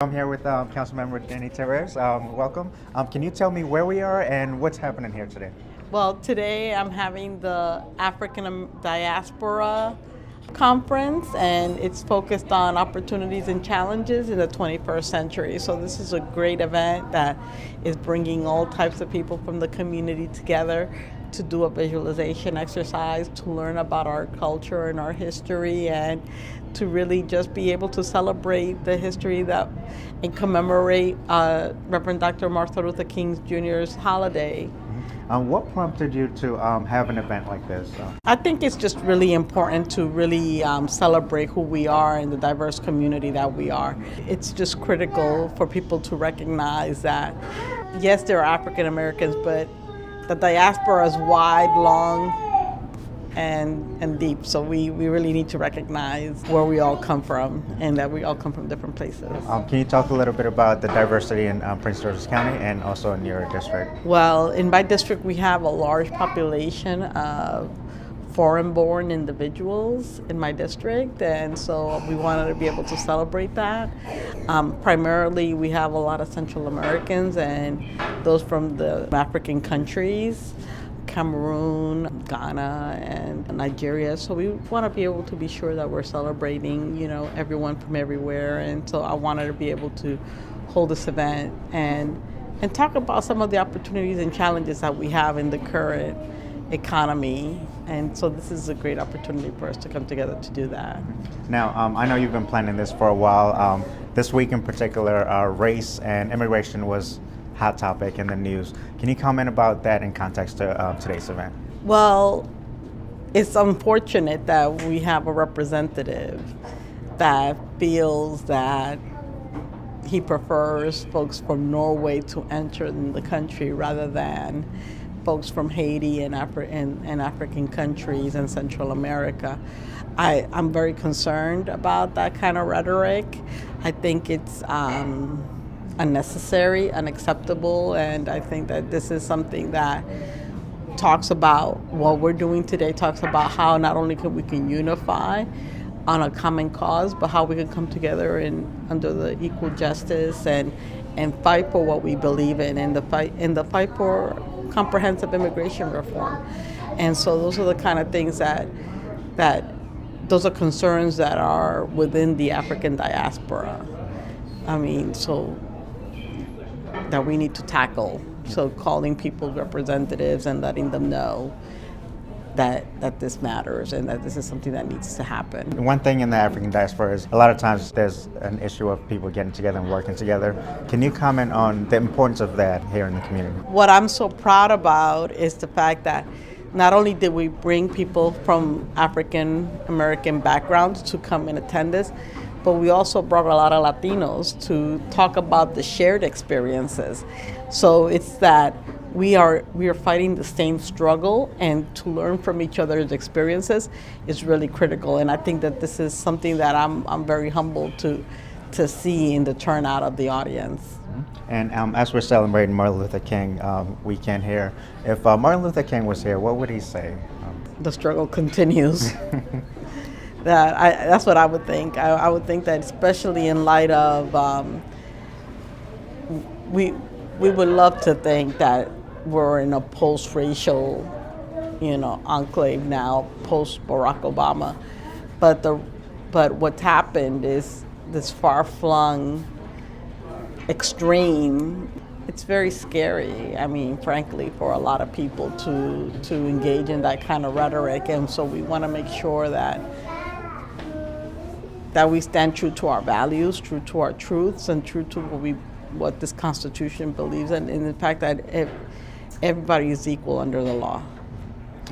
I'm here with Councilmember Denny Terres. Welcome. Can you tell me where we are and what's happening here today? Well, today I'm having the African Diaspora conference, and it's focused on opportunities and challenges in the 21st century. So this is a great event that is bringing all types of people from the community together to do a visualization exercise, to learn about our culture and our history, and to really just be able to celebrate the history that and commemorate Reverend Dr. Martin Luther King Jr.'s holiday. What prompted you to have an event like this? I think it's just really important to really celebrate who we are and the diverse community that we are. It's just critical for people to recognize that, yes, there are African Americans, but the diaspora is wide, long, and deep. So we really need to recognize where we all come from and that we all come from different places. Can you talk a little bit about the diversity in Prince George's County and also in your district? Well, in my district, we have a large population of foreign-born individuals in my district, and so we wanted to be able to celebrate that. Primarily, we have a lot of Central Americans and those from the African countries, Cameroon, Ghana, and Nigeria. So we want to be able to be sure that we're celebrating, everyone from everywhere. And so I wanted to be able to hold this event and talk about some of the opportunities and challenges that we have in the current economy. And so this is a great opportunity for us to come together to do that. Now, I know you've been planning this for a while. This week in particular, race and immigration was hot topic in the news. Can you comment about that in context to today's event? Well, it's unfortunate that we have a representative that feels that he prefers folks from Norway to enter in the country rather than folks from Haiti and African countries and Central America. I'm very concerned about that kind of rhetoric. I think it's unnecessary, unacceptable, and I think that this is something that talks about what we're doing today, talks about how not only we can unify on a common cause, but how we can come together under the equal justice and fight for what we believe in the fight for comprehensive immigration reform. And so those are the kind of things that those are concerns that are within the African diaspora. So that we need to tackle. So calling people representatives and letting them know that this matters and that this is something that needs to happen. One thing in the African diaspora is a lot of times there's an issue of people getting together and working together. Can you comment on the importance of that here in the community? What I'm so proud about is the fact that not only did we bring people from African American backgrounds to come and attend this, but we also brought a lot of Latinos to talk about the shared experiences. So it's that we are fighting the same struggle, and to learn from each other's experiences is really critical. And I think that this is something that I'm very humbled to see in the turnout of the audience. And as we're celebrating Martin Luther King weekend here, if Martin Luther King was here, what would he say? The struggle continues. That's what I would think. I would think that, especially in light of, we would love to think that we're in a post-racial, enclave now, post-Barack Obama. But what's happened is this far-flung extreme. It's very scary, frankly, for a lot of people to engage in that kind of rhetoric. And so we want to make sure that we stand true to our values, true to our truths, and true to what this Constitution believes in, and the fact that everybody is equal under the law.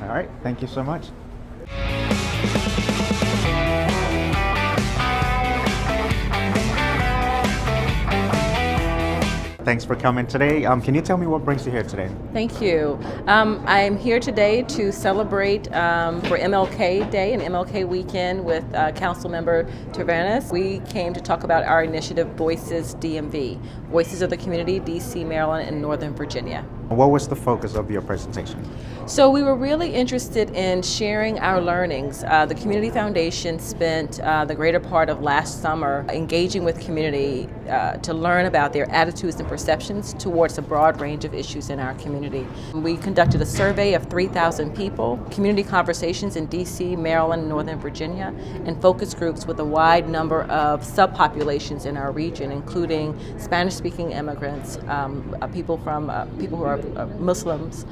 All right, thank you so much. Thanks for coming today. Can you tell me what brings you here today? Thank you. I'm here today to celebrate for MLK Day and MLK Weekend with Councilmember Tavernas. We came to talk about our initiative, Voices DMV, Voices of the Community, DC, Maryland, and Northern Virginia. What was the focus of your presentation? So we were really interested in sharing our learnings. The Community Foundation spent the greater part of last summer engaging with community to learn about their attitudes and perceptions towards a broad range of issues in our community. We conducted a survey of 3,000 people, community conversations in DC, Maryland, and Northern Virginia, and focus groups with a wide number of subpopulations in our region, including Spanish-speaking immigrants, people who are Muslims,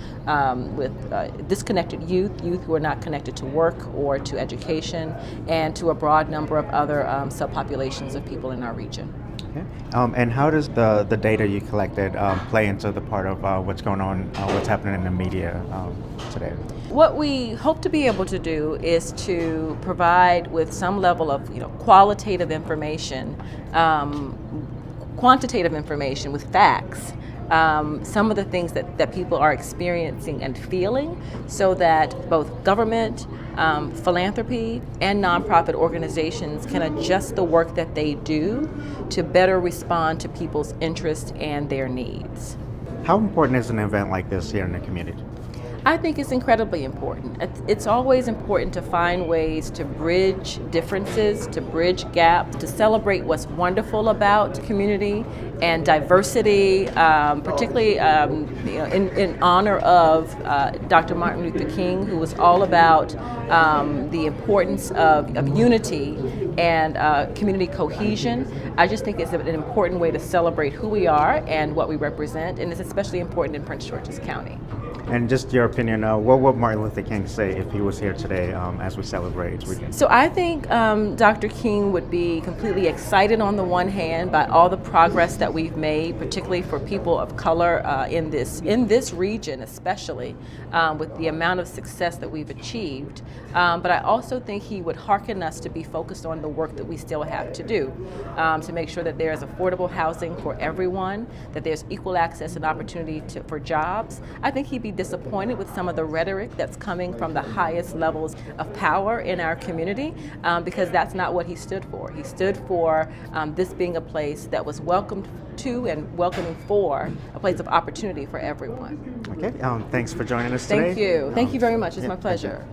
with disconnected youth who are not connected to work or to education, and to a broad number of other subpopulations of people in our region. Okay. And how does the data you collected play into the part of what's going on, what's happening in the media today? What we hope to be able to do is to provide with some level of qualitative information, quantitative information with facts, some of the things that people are experiencing and feeling, so that both government, philanthropy, and nonprofit organizations can adjust the work that they do to better respond to people's interests and their needs. How important is an event like this here in the community? I think it's incredibly important. It's always important to find ways to bridge differences, to bridge gaps, to celebrate what's wonderful about community and diversity, particularly in honor of Dr. Martin Luther King, who was all about the importance of unity and community cohesion. I just think it's an important way to celebrate who we are and what we represent, and it's especially important in Prince George's County. And just your opinion, what would Martin Luther King say if he was here today as we celebrate his weekend? So I think Dr. King would be completely excited on the one hand by all the progress that we've made, particularly for people of color in this region, especially with the amount of success that we've achieved. But I also think he would hearken us to be focused on the work that we still have to do, to make sure that there is affordable housing for everyone, that there's equal access and opportunity for jobs. I think he'd be disappointed with some of the rhetoric that's coming from the highest levels of power in our community, because that's not what he stood for. He stood for this being a place that was welcomed to and welcoming for a place of opportunity for everyone. Okay, thanks for joining us today. Thank you. Thank you very much. It's my pleasure.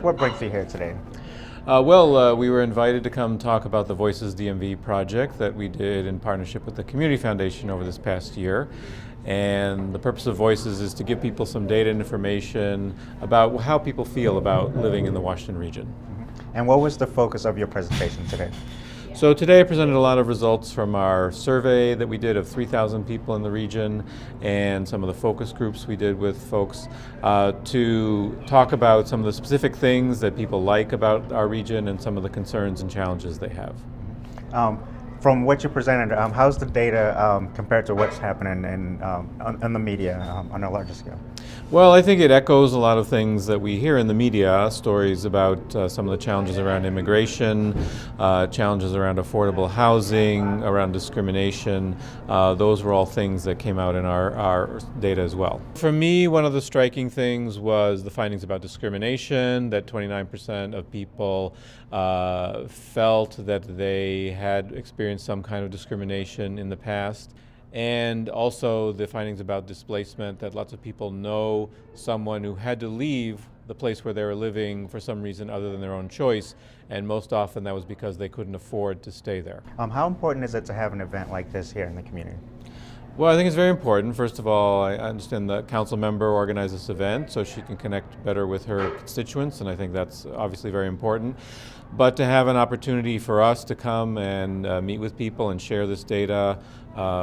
What brings you here today? We were invited to come talk about the Voices DMV project that we did in partnership with the Community Foundation over this past year. And the purpose of Voices is to give people some data and information about how people feel about living in the Washington region. And what was the focus of your presentation today? So today I presented a lot of results from our survey that we did of 3,000 people in the region and some of the focus groups we did with folks to talk about some of the specific things that people like about our region and some of the concerns and challenges they have. From what you presented, how's the data compared to what's happening in the media on a larger scale? Well, I think it echoes a lot of things that we hear in the media, stories about some of the challenges around immigration, challenges around affordable housing, around discrimination. Those were all things that came out in our data as well. For me, one of the striking things was the findings about discrimination, that 29% of people felt that they had experienced some kind of discrimination in the past. And also the findings about displacement, that lots of people know someone who had to leave the place where they were living for some reason other than their own choice, and most often that was because they couldn't afford to stay there. How important is it to have an event like this here in the community? Well, I think it's very important. First of all, I understand the council member organized this event so she can connect better with her constituents, and I think that's obviously very important. But to have an opportunity for us to come and meet with people and share this data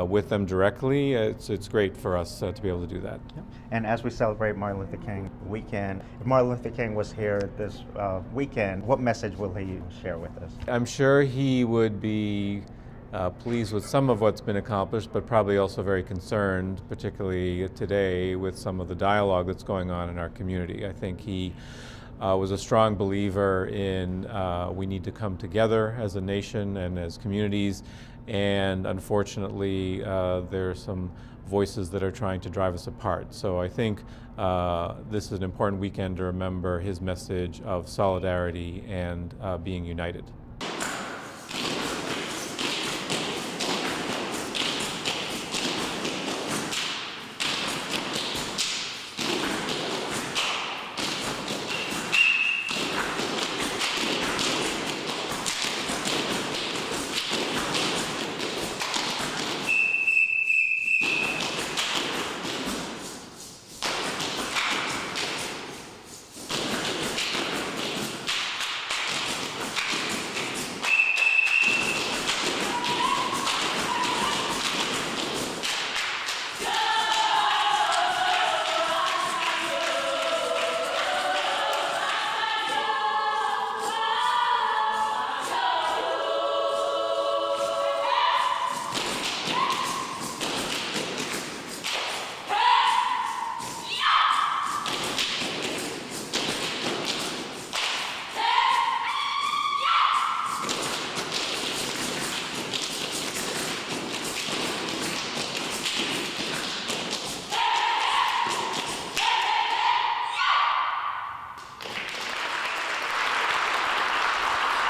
with them directly, it's great for us to be able to do that. And as we celebrate Martin Luther King weekend, if Martin Luther King was here this weekend, what message will he share with us? I'm sure he would be pleased with some of what's been accomplished, but probably also very concerned, particularly today, with some of the dialogue that's going on in our community. I think he was a strong believer in we need to come together as a nation and as communities, and unfortunately there are some voices that are trying to drive us apart. So I think this is an important weekend to remember his message of solidarity and being united.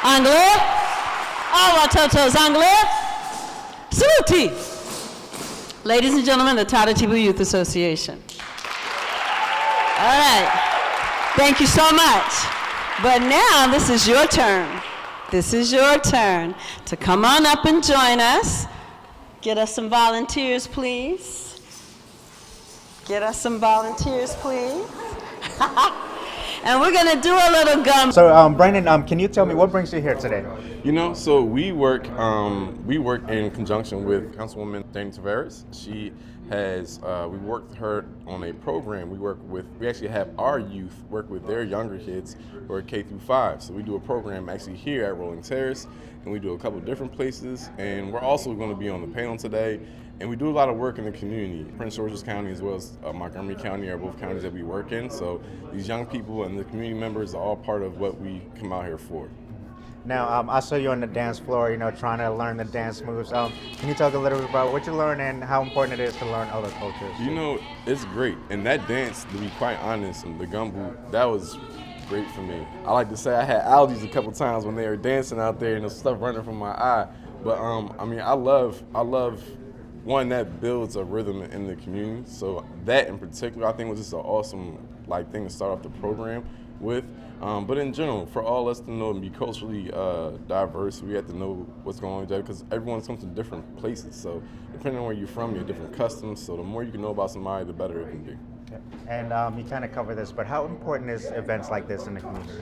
Anglais, our totos anglais, saluti. Ladies and gentlemen, the Tadatibu Youth Association. All right, thank you so much. But now this is your turn. This is your turn to come on up and join us. Get us some volunteers, please. Get us some volunteers, please. And we're gonna do a little gum. So, Brandon, can you tell me what brings you here today? You know, so we work in conjunction with Councilwoman Dana Tavares. She has, we worked with her on a program. We actually have our youth work with their younger kids who are K through 5. So we do a program actually here at Rolling Terrace, and we do a couple different places. And we're also going to be on the panel today. And we do a lot of work in the community. Prince George's County as well as Montgomery County are both counties that we work in. So these young people and the community members are all part of what we come out here for. Now, I saw you on the dance floor, trying to learn the dance moves. Can you talk a little bit about what you learned and how important it is to learn other cultures? You know, it's great. And that dance, to be quite honest, the gumbo, that was great for me. I like to say I had allergies a couple times when they were dancing out there and the stuff running from my eye. But I mean, I love one that builds a rhythm in the community. So that in particular, I think was just an awesome thing to start off the program with. But in general, for all us to know and be culturally diverse, we have to know what's going on with that because everyone comes from different places. So depending on where you're from, you have different customs. So the more you can know about somebody, the better it can be. And you kind of cover this, but how important is events like this in the community?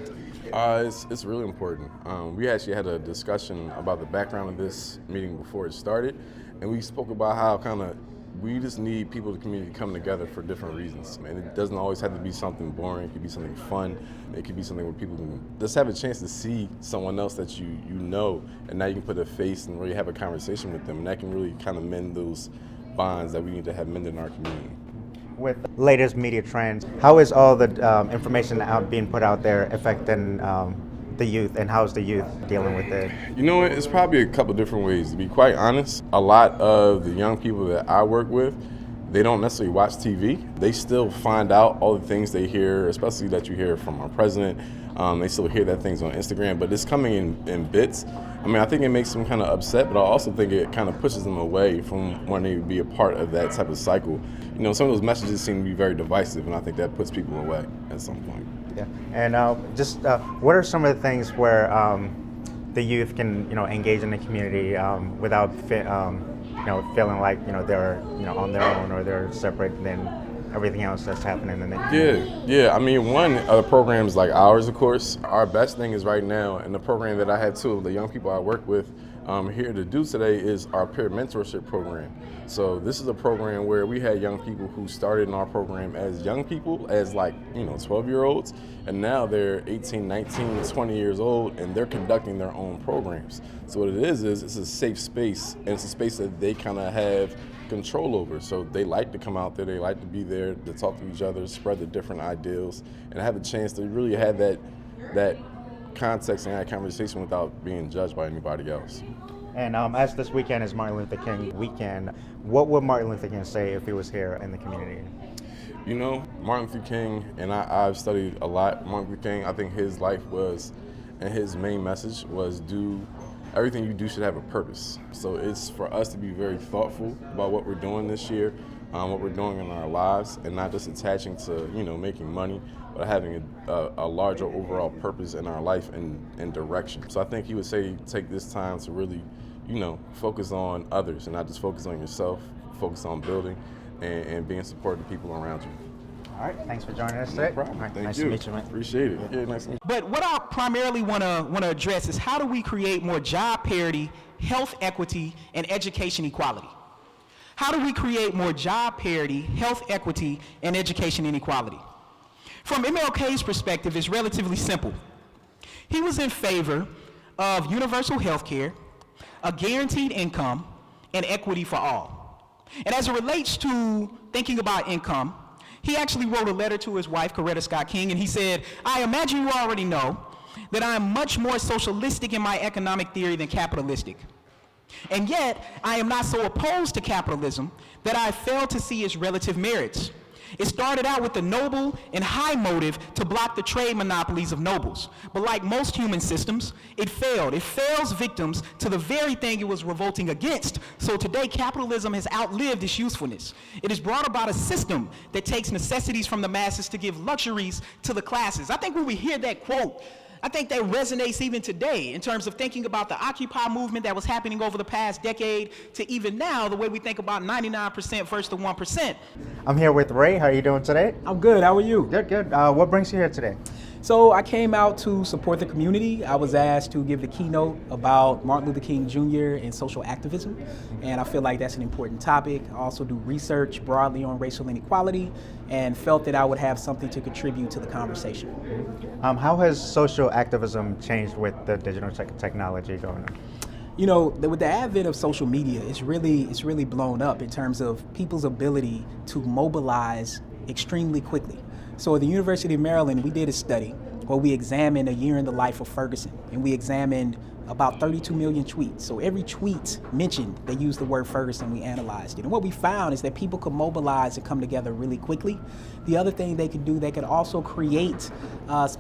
It's really important. We actually had a discussion about the background of this meeting before it started, and we spoke about how we just need people in the community to come together for different reasons. And it doesn't always have to be something boring. It could be something fun. It could be something where people can just have a chance to see someone else that you know, and now you can put a face and really have a conversation with them, and that can really kind of mend those bonds that we need to have mended in our community. With latest media trends, how is all the information being put out there affecting the youth, and how's the youth dealing with it? You know, it's probably a couple different ways. To be quite honest, a lot of the young people that I work with, they don't necessarily watch TV. They still find out all the things they hear, especially that you hear from our president. They still hear that things on Instagram, but it's coming in bits. I mean, I think it makes them kind of upset, but I also think it kind of pushes them away from wanting to be a part of that type of cycle. You know, some of those messages seem to be very divisive, and I think that puts people away at some point. Yeah, and what are some of the things where the youth can, engage in the community without, feeling like, they're, on their own or they're separate than everything else that's happening in the community? Yeah. I mean, one of the programs like ours, of course, our best thing is right now, and the program that I had two of the young people I work with here to do today is our peer mentorship program. So this is a program where we had young people who started in our program as young people, as 12-year-olds, and now they're 18, 19, 20 years old, and they're conducting their own programs. So what it is it's a safe space, and it's a space that they kind of have control over. So they like to come out there, they like to be there to talk to each other, spread the different ideals, and have a chance to really have that context and that conversation without being judged by anybody else. And as this weekend is Martin Luther King weekend, what would Martin Luther King say if he was here in the community? You know, Martin Luther King, and I've studied a lot Martin Luther King. I think his life was, and his main message was, everything you do should have a purpose. So it's for us to be very thoughtful about what we're doing this year, what we're doing in our lives, and not just attaching to, making money, but having a larger overall purpose in our life and direction. So I think he would say take this time to really, focus on others and not just focus on yourself, focus on building and being supportive of people around you. All right, thanks for joining us today. No problem. Right, Thank nice you. to meet you, man. Appreciate it. Yeah, nice to meet you. But what I primarily want to address is how do we create more job parity, health equity, and education equality? How do we create more job parity, health equity, and education inequality? From MLK's perspective, it's relatively simple. He was in favor of universal health care, a guaranteed income, and equity for all. And as it relates to thinking about income, he actually wrote a letter to his wife, Coretta Scott King, and he said, I imagine you already know that I am much more socialistic in my economic theory than capitalistic. And yet, I am not so opposed to capitalism that I fail to see its relative merits. It started out with the noble and high motive to block the trade monopolies of nobles. But like most human systems, it failed. It fails victims to the very thing it was revolting against. So today, capitalism has outlived its usefulness. It has brought about a system that takes necessities from the masses to give luxuries to the classes. I think when we hear that quote, I think that resonates even today in terms of thinking about the Occupy movement that was happening over the past decade to even now, the way we think about 99% versus the 1%. I'm here with Ray. How are you doing today? I'm good. How are you? Good. What brings you here today? So I came out to support the community. I was asked to give the keynote about Martin Luther King Jr. and social activism, and I feel like that's an important topic. I also do research broadly on racial inequality and felt that I would have something to contribute to the conversation. How has social activism changed with the digital technology going on? You know, with the advent of social media, it's really blown up in terms of people's ability to mobilize extremely quickly. So at the University of Maryland, we did a study where we examined a year in the life of Ferguson, and we examined about 32 million tweets. So every tweet mentioned, they used the word Ferguson, we analyzed it. And what we found is that people could mobilize and come together really quickly. The other thing they could do, they could also create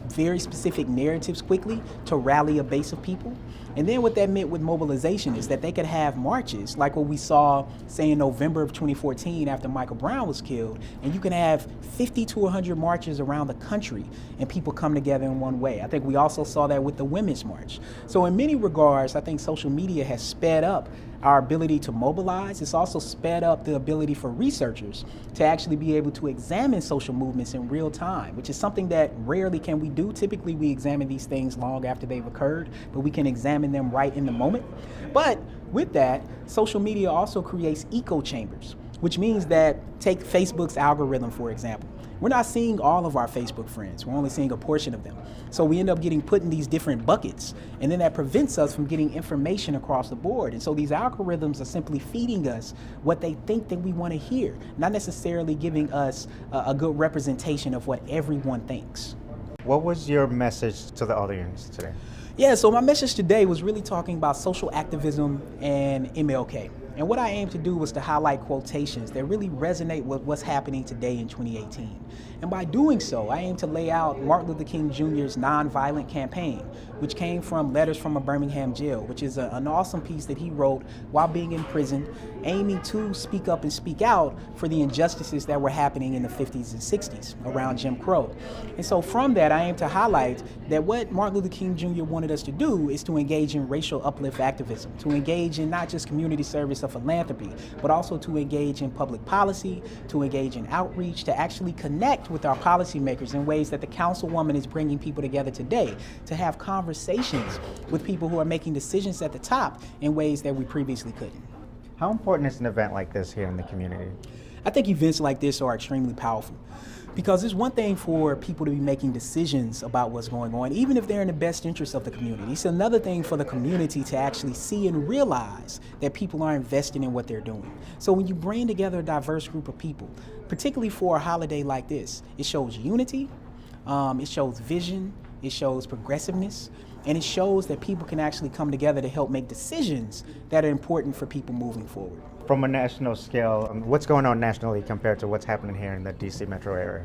very specific narratives quickly to rally a base of people. And then what that meant with mobilization is that they could have marches like what we saw, say, in November of 2014 after Michael Brown was killed, and you can have 50 to 100 marches around the country and people come together in one way. I think we also saw that with the Women's March. So in many regards, I think social media has sped up our ability to mobilize. It's also sped up the ability for researchers to actually be able to examine social movements in real time, which is something that rarely can we do. Typically, we examine these things long after they've occurred, but we can examine them right in the moment. But with that, social media also creates echo chambers, which means that take Facebook's algorithm, for example. We're not seeing all of our Facebook friends. We're only seeing a portion of them. So we end up getting put in these different buckets, and then that prevents us from getting information across the board. And so these algorithms are simply feeding us what they think that we want to hear, not necessarily giving us a good representation of what everyone thinks. What was your message to the audience today? Yeah, so my message today was really talking about social activism and MLK. And what I aimed to do was to highlight quotations that really resonate with what's happening today in 2018. And by doing so, I aim to lay out Martin Luther King Jr.'s nonviolent campaign, which came from Letters from a Birmingham Jail, which is an awesome piece that he wrote while being in prison, aiming to speak up and speak out for the injustices that were happening in the 50s and 60s around Jim Crow. And so from that, I aim to highlight that what Martin Luther King Jr. wanted us to do is to engage in racial uplift activism, to engage in not just community service or philanthropy, but also to engage in public policy, to engage in outreach, to actually connect with our policymakers in ways that the councilwoman is bringing people together today, to have conversations with people who are making decisions at the top in ways that we previously couldn't. How important is an event like this here in the community? I think events like this are extremely powerful, because it's one thing for people to be making decisions about what's going on, even if they're in the best interest of the community. It's another thing for the community to actually see and realize that people are invested in what they're doing. So when you bring together a diverse group of people, particularly for a holiday like this, it shows unity, it shows vision, it shows progressiveness, and it shows that people can actually come together to help make decisions that are important for people moving forward. From a national scale, what's going on nationally compared to what's happening here in the DC metro area?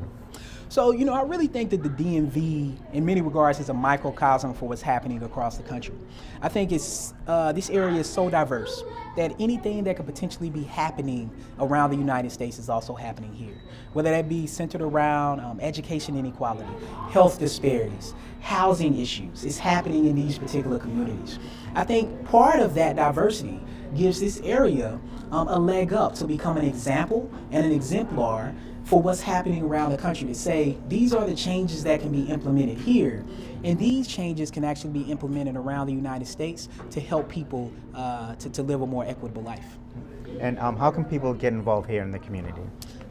So, I really think that the DMV, in many regards, is a microcosm for what's happening across the country. I think this area is so diverse that anything that could potentially be happening around the United States is also happening here. Whether that be centered around education inequality, health disparities, housing issues, it's happening in these particular communities. I think part of that diversity gives this area a leg up to become an example and an exemplar for what's happening around the country, to say these are the changes that can be implemented here, and these changes can actually be implemented around the United States to help people to live a more equitable life. And how can people get involved here in the community?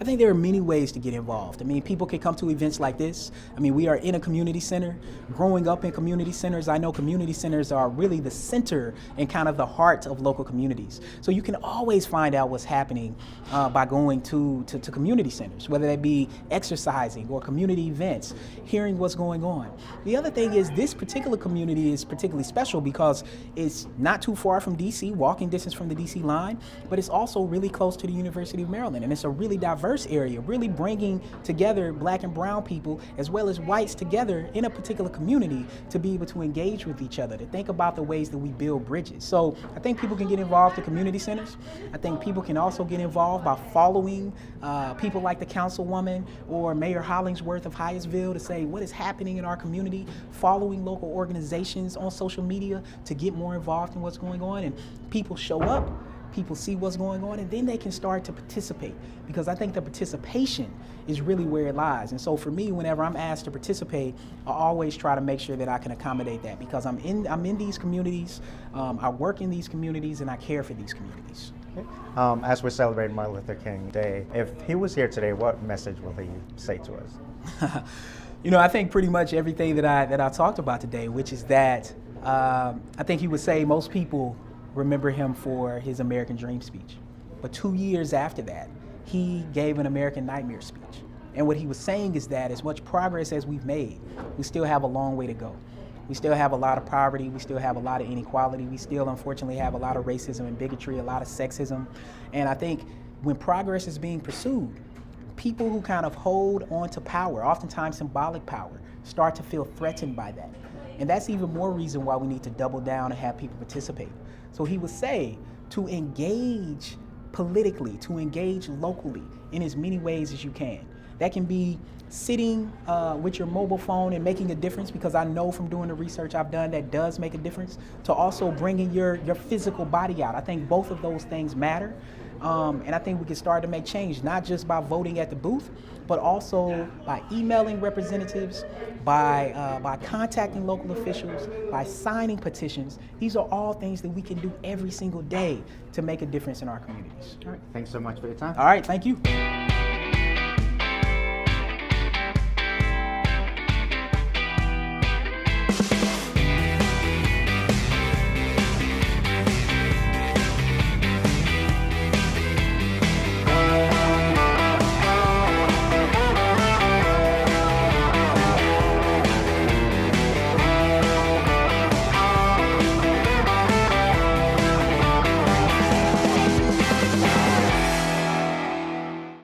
I think there are many ways to get involved. I mean, people can come to events like this. I mean, we are in a community center. Growing up in community centers, I know community centers are really the center and kind of the heart of local communities. So you can always find out what's happening by going to community centers, whether that be exercising or community events, hearing what's going on. The other thing is this particular community is particularly special because it's not too far from DC, walking distance from the DC line, but it's also really close to the University of Maryland, and it's a really diverse area, really bringing together black and brown people as well as whites together in a particular community to be able to engage with each other, to think about the ways that we build bridges. So I think people can get involved in community centers. I think people can also get involved by following people like the councilwoman or Mayor Hollingsworth of Hyattsville to say what is happening in our community, following local organizations on social media to get more involved in what's going on, and people show up. People see what's going on, and then they can start to participate, because I think the participation is really where it lies. And so for me, whenever I'm asked to participate, I always try to make sure that I can accommodate that, because I'm in these communities, I work in these communities, and I care for these communities. Okay. As we're celebrating Martin Luther King Day, if he was here today, what message will he say to us? I think pretty much everything that I talked about today, which is that I think he would say most people remember him for his American Dream speech. But 2 years after that, he gave an American Nightmare speech. And what he was saying is that as much progress as we've made, we still have a long way to go. We still have a lot of poverty, we still have a lot of inequality, we still unfortunately have a lot of racism and bigotry, a lot of sexism. And I think when progress is being pursued, people who kind of hold on to power, oftentimes symbolic power, start to feel threatened by that. And that's even more reason why we need to double down and have people participate. So he would say to engage politically, to engage locally in as many ways as you can. That can be sitting with your mobile phone and making a difference, because I know from doing the research I've done that does make a difference, to also bringing your physical body out. I think both of those things matter. And I think we can start to make change, not just by voting at the booth, but also by emailing representatives, by contacting local officials, by signing petitions. These are all things that we can do every single day to make a difference in our communities. All right. Thanks so much for your time. All right, thank you.